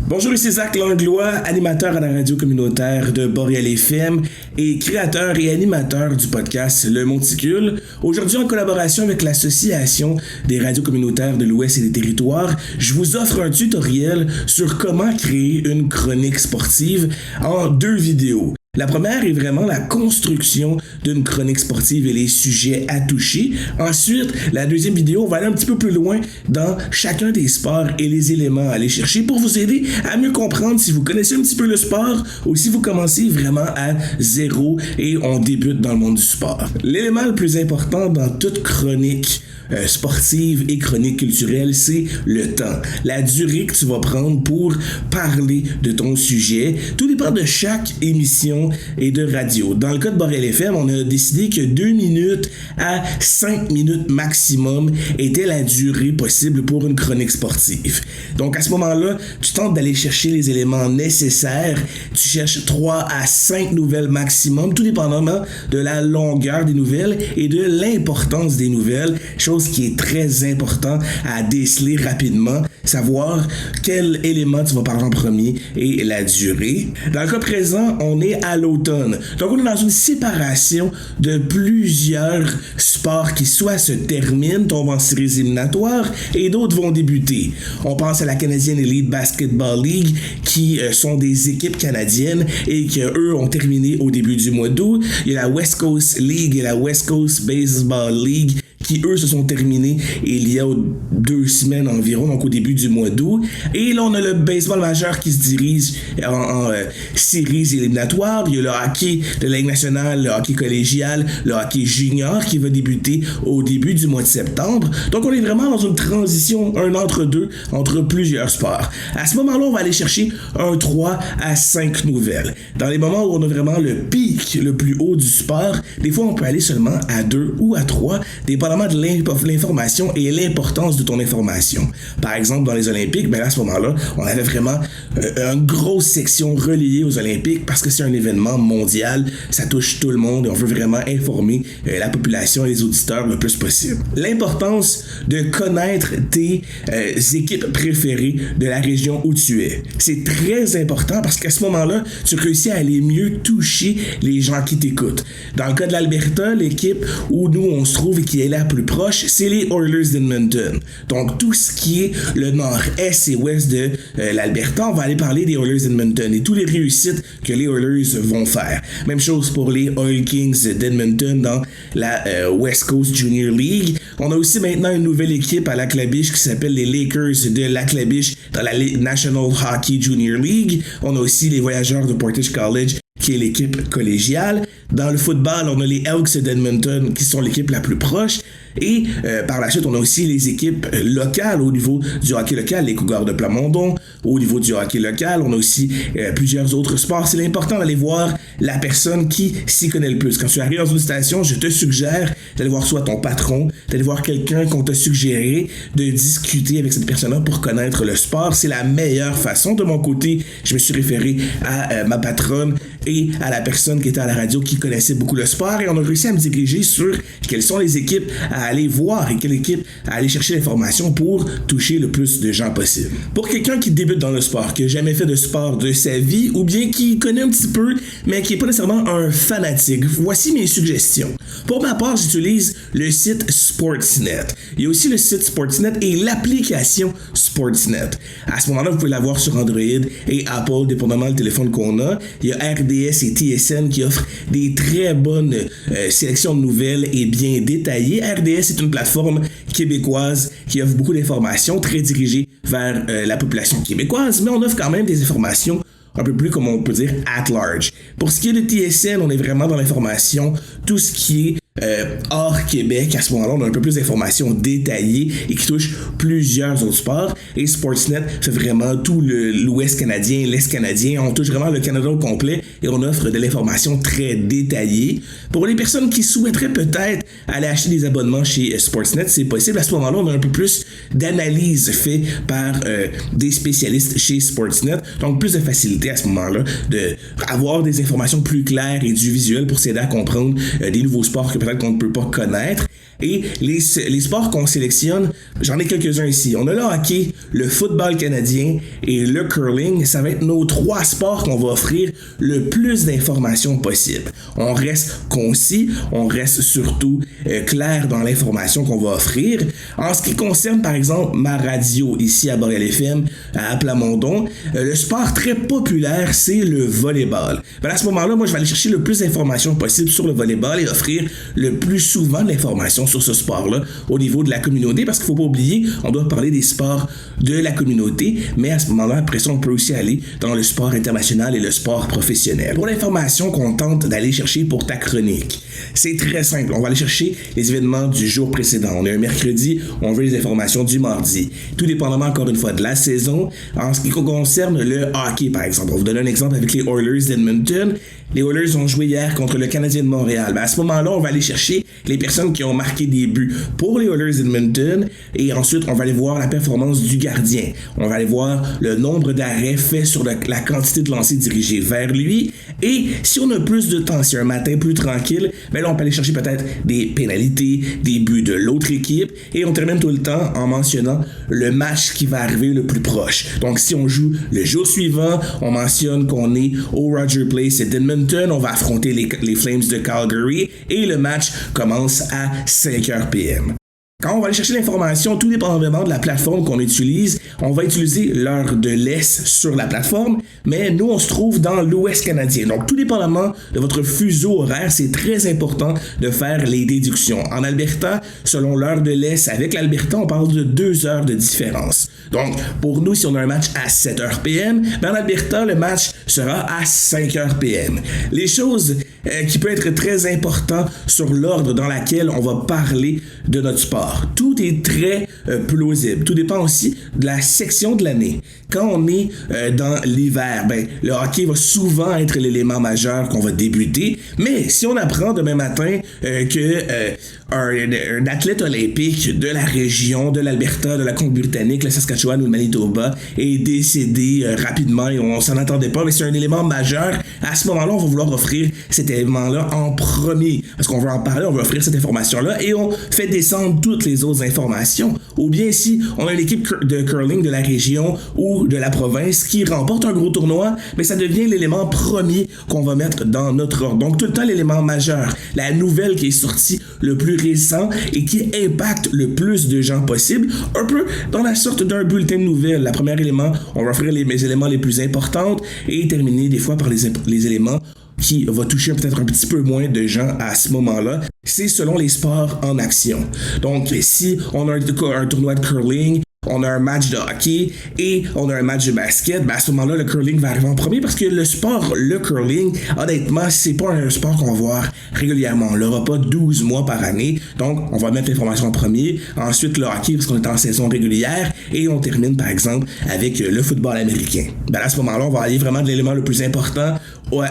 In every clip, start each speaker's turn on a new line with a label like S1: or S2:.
S1: Bonjour, ici Zach Langlois, animateur à la radio communautaire de Boréal FM et créateur et animateur du podcast Le Monticule. Aujourd'hui, en collaboration avec l'Association des radios communautaires de l'Ouest et des territoires, je vous offre un tutoriel sur comment créer une chronique sportive en 2 vidéos. La première est vraiment la construction d'une chronique sportive et les sujets à toucher. Ensuite, la deuxième vidéo, on va aller un petit peu plus loin dans chacun des sports et les éléments à aller chercher pour vous aider à mieux comprendre si vous connaissez un petit peu le sport ou si vous commencez vraiment à zéro et on débute dans le monde du sport. L'élément le plus important dans toute chronique sportive et chronique culturelle, c'est le temps. La durée que tu vas prendre pour parler de ton sujet. Tout dépend de chaque émission et de radio. Dans le cas de Boréal FM, on a décidé que 2 minutes à 5 minutes maximum était la durée possible pour une chronique sportive. Donc à ce moment-là, tu tentes d'aller chercher les éléments nécessaires. Tu cherches 3 à 5 nouvelles maximum, tout dépendamment de la longueur des nouvelles et de l'importance des nouvelles, chose qui est très important à déceler rapidement, savoir quel élément tu vas parler en premier et la durée. Dans le cas présent, on est à l'automne. Donc, on est dans une séparation de plusieurs sports qui soit se terminent, tombent en séries éliminatoires et d'autres vont débuter. On pense à la Canadian Elite Basketball League qui sont des équipes canadiennes et qui, eux, ont terminé au début du mois d'août. Il y a la West Coast League et la West Coast Baseball League qui, eux, se sont terminés il y a 2 semaines environ, donc au début du mois d'août. Et là, on a le baseball majeur qui se dirige en séries éliminatoires. Il y a le hockey de la Ligue nationale, le hockey collégial, le hockey junior qui va débuter au début du mois de septembre. Donc, on est vraiment dans une transition, un entre-deux, entre plusieurs sports. À ce moment-là, on va aller chercher 3 à 5 nouvelles. Dans les moments où on a vraiment le pic le plus haut du sport, des fois, on peut aller seulement à 2 ou à 3, dépendamment de l'information et l'importance de ton information. Par exemple, dans les Olympiques, à ce moment-là, on avait vraiment une grosse section reliée aux Olympiques parce que c'est un événement mondial, ça touche tout le monde et on veut vraiment informer la population et les auditeurs le plus possible. L'importance de connaître tes équipes préférées de la région où tu es. C'est très important parce qu'à ce moment-là, tu réussis à aller mieux toucher les gens qui t'écoutent. Dans le cas de l'Alberta, l'équipe où nous on se trouve et qui est la plus proche, c'est les Oilers d'Edmonton. Donc, tout ce qui est le nord-est et ouest de l'Alberta, on va aller parler des Oilers d'Edmonton et toutes les réussites que les Oilers vont faire. Même chose pour les Oil Kings d'Edmonton dans la West Coast Junior League. On a aussi maintenant une nouvelle équipe à Lac-La-Biche qui s'appelle les Lakers de Lac-La-Biche dans la National Hockey Junior League. On a aussi les Voyageurs de Portage College qui est l'équipe collégiale. Dans le football, on a les Elks d'Edmonton qui sont l'équipe la plus proche. Et par la suite, on a aussi les équipes locales au niveau du hockey local, les Cougars de Plamondon. Au niveau du hockey local, on a aussi plusieurs autres sports. C'est important d'aller voir la personne qui s'y connaît le plus. Quand tu arrives dans une station, je te suggère d'aller voir soit ton patron, d'aller voir quelqu'un qu'on t'a suggéré, de discuter avec cette personne-là pour connaître le sport. C'est la meilleure façon. De mon côté, je me suis référé à ma patronne et à la personne qui était à la radio qui connaissait beaucoup le sport et on a réussi à me diriger sur quelles sont les équipes à aller voir et quelle équipe à aller chercher l'information pour toucher le plus de gens possible. Pour quelqu'un qui débute dans le sport, qui n'a jamais fait de sport de sa vie ou bien qui connaît un petit peu mais qui n'est pas nécessairement un fanatique, voici mes suggestions. Pour ma part, j'utilise le site Sportsnet. Il y a aussi le site Sportsnet et l'application Sportsnet. À ce moment-là, vous pouvez l'avoir sur Android et Apple, dépendamment du téléphone qu'on a. Il y a RDS et TSN qui offrent des très bonnes sélections de nouvelles et bien détaillées. RDS est une plateforme québécoise qui offre beaucoup d'informations très dirigées vers la population québécoise, mais on offre quand même des informations un peu plus, comme on peut dire, at large. Pour ce qui est de TSN, on est vraiment dans l'information, tout ce qui est hors Québec. À ce moment-là, on a un peu plus d'informations détaillées et qui touchent plusieurs autres sports. Et Sportsnet fait vraiment tout l'Ouest canadien, l'Est canadien. On touche vraiment le Canada au complet et on offre de l'information très détaillée. Pour les personnes qui souhaiteraient peut-être aller acheter des abonnements chez Sportsnet, c'est possible. À ce moment-là, on a un peu plus d'analyse fait par des spécialistes chez Sportsnet. Donc, plus de facilité à ce moment-là d'avoir des informations plus claires et du visuel pour s'aider à comprendre des nouveaux sports que peut-être qu'on ne peut pas connaître. Et les sports qu'on sélectionne, j'en ai quelques-uns ici. On a le hockey, le football canadien et le curling. Ça va être nos 3 sports qu'on va offrir le plus d'informations possible. On reste concis, on reste surtout clair dans l'information qu'on va offrir. En ce qui concerne, par exemple, ma radio ici à Boréal FM, à Plamondon, le sport très populaire, c'est le volleyball. Ben à ce moment-là, moi, je vais aller chercher le plus d'informations possible sur le volleyball et offrir le plus souvent de l'information sur ce sport-là au niveau de la communauté, parce qu'il ne faut pas oublier, on doit parler des sports de la communauté, mais à ce moment-là, après ça, on peut aussi aller dans le sport international et le sport professionnel. Pour l'information qu'on tente d'aller chercher pour ta chronique, c'est très simple. On va aller chercher les événements du jour précédent. On est un mercredi, on veut les informations du mardi. Tout dépendamment, encore une fois, de la saison. En ce qui concerne le hockey, par exemple, on va vous donner un exemple avec les Oilers d'Edmonton. Les Oilers ont joué hier contre le Canadien de Montréal. Ben à ce moment-là, on va aller chercher les personnes qui ont marqué des buts pour les Oilers d'Edmonton et ensuite, on va aller voir la performance du gardien. On va aller voir le nombre d'arrêts faits sur la quantité de lancers dirigés vers lui. Et si on a plus de temps, si un matin plus tranquille, ben là, on peut aller chercher peut-être des pénalités, des buts de l'autre équipe et on termine tout le temps en mentionnant le match qui va arriver le plus proche. Donc, si on joue le jour suivant, on mentionne qu'on est au Rogers Place d'Edmonton, on va affronter les Flames de Calgary et le match commence à 5h PM. Quand on va aller chercher l'information, tout dépendamment de la plateforme qu'on utilise, on va utiliser l'heure de l'Est sur la plateforme, mais nous, on se trouve dans l'Ouest canadien. Donc, tout dépendamment de votre fuseau horaire, c'est très important de faire les déductions. En Alberta, selon l'heure de l'Est, avec l'Alberta, on parle de 2 heures de différence. Donc, pour nous, si on a un match à 7h PM, ben en Alberta, le match sera à 5h PM. Les choses qui peuvent être très importantes sur l'ordre dans laquelle on va parler de notre sport. Tout est très plausible. Tout dépend aussi de la section de l'année. Quand on est dans l'hiver, ben, le hockey va souvent être l'élément majeur qu'on va débuter. Mais si on apprend demain matin un athlète olympique de la région, de l'Alberta, de la Colombie-Britannique, le Saskatchewan ou le Manitoba est décédé rapidement et on s'en attendait pas, mais c'est un élément majeur, à ce moment-là, on va vouloir offrir cet élément-là en premier. Parce qu'on veut en parler, on veut offrir cette information-là et on fait descendre toutes les autres informations. Ou bien si on a une équipe de curling de la région ou de la province qui remporte un gros tournoi, mais ça devient l'élément premier qu'on va mettre dans notre ordre. Donc tout le temps l'élément majeur, la nouvelle qui est sortie le plus récent et qui impacte le plus de gens possible, un peu dans la sorte d'un bulletin de nouvelles. Le premier élément, on va offrir les éléments les plus importants et terminer des fois par les éléments qui va toucher peut-être un petit peu moins de gens à ce moment-là. C'est selon les sports en action. Donc, si on a un tournoi de curling, on a un match de hockey et on a un match de basket, ben à ce moment-là, le curling va arriver en premier parce que le curling, honnêtement, c'est pas un sport qu'on va voir régulièrement. On l'aura pas 12 mois par année. Donc, on va mettre l'information en premier. Ensuite, le hockey parce qu'on est en saison régulière et on termine, par exemple, avec le football américain. Ben à ce moment-là, on va aller vraiment de l'élément le plus important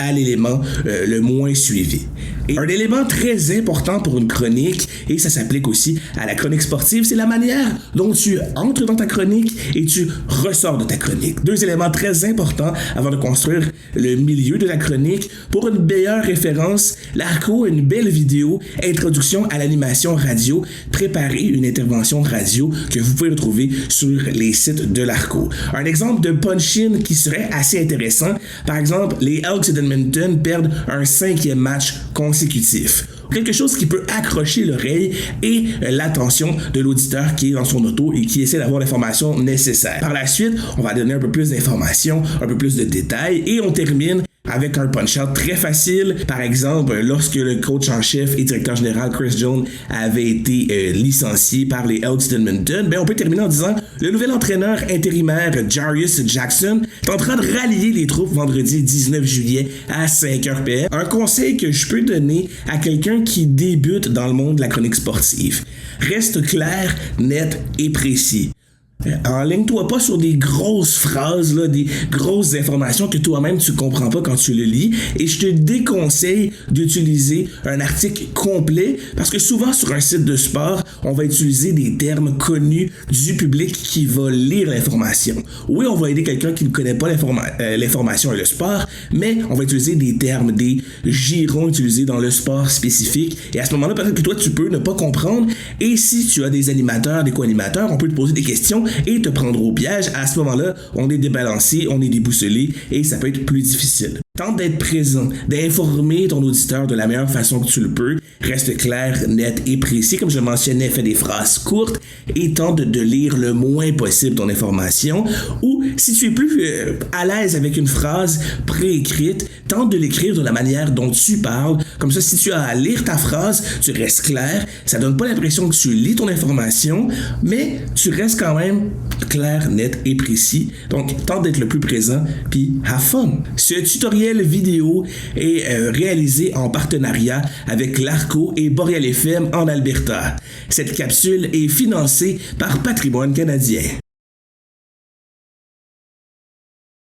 S1: à l'élément le moins suivi. Et un élément très important pour une chronique, et ça s'applique aussi à la chronique sportive, c'est la manière dont tu entres dans ta chronique et tu ressors de ta chronique. 2 éléments très importants avant de construire le milieu de la chronique. Pour une meilleure référence, l'ARCO a une belle vidéo, introduction à l'animation radio, préparer une intervention radio que vous pouvez retrouver sur les sites de l'ARCO. Un exemple de punch-in qui serait assez intéressant, par exemple, les Elks d'Edmonton perdent un 5e match consécutif. Quelque chose qui peut accrocher l'oreille et l'attention de l'auditeur qui est dans son auto et qui essaie d'avoir l'information nécessaire. Par la suite, on va donner un peu plus d'informations, un peu plus de détails et on termine avec un punch-out très facile. Par exemple, lorsque le coach en chef et directeur général Chris Jones avait été licencié par les Elks d'Edmonton, ben on peut terminer en disant le nouvel entraîneur intérimaire Jarius Jackson tentera de rallier les troupes vendredi 19 juillet à 5h PM. Un conseil que je peux donner à quelqu'un qui débute dans le monde de la chronique sportive. Reste clair, net et précis. Enligne-toi pas sur des grosses phrases, là, des grosses informations que toi-même tu comprends pas quand tu le lis. Et je te déconseille d'utiliser un article complet parce que souvent sur un site de sport, on va utiliser des termes connus du public qui va lire l'information. Oui, on va aider quelqu'un qui ne connaît pas l'information et le sport, mais on va utiliser des termes, des girons utilisés dans le sport spécifique. Et à ce moment-là, peut-être que toi, tu peux ne pas comprendre. Et si tu as des animateurs, des co-animateurs, on peut te poser des questions et te prendre au piège. À ce moment-là, on est débalancé, on est déboussolé et ça peut être plus difficile. Tente d'être présent, d'informer ton auditeur de la meilleure façon que tu le peux. Reste clair, net et précis. Comme je le mentionnais, fais des phrases courtes et tente de lire le moins possible ton information. Ou si tu es plus à l'aise avec une phrase préécrite, tente de l'écrire de la manière dont tu parles. Comme ça, si tu as à lire ta phrase, tu restes clair. Ça donne pas l'impression que tu lis ton information, mais tu restes quand même clair, net et précis. Donc, tente d'être le plus présent, puis have fun. Ce tutoriel vidéo est réalisé en partenariat avec l'Arco et Boreal FM en Alberta. Cette capsule est financée par Patrimoine canadien.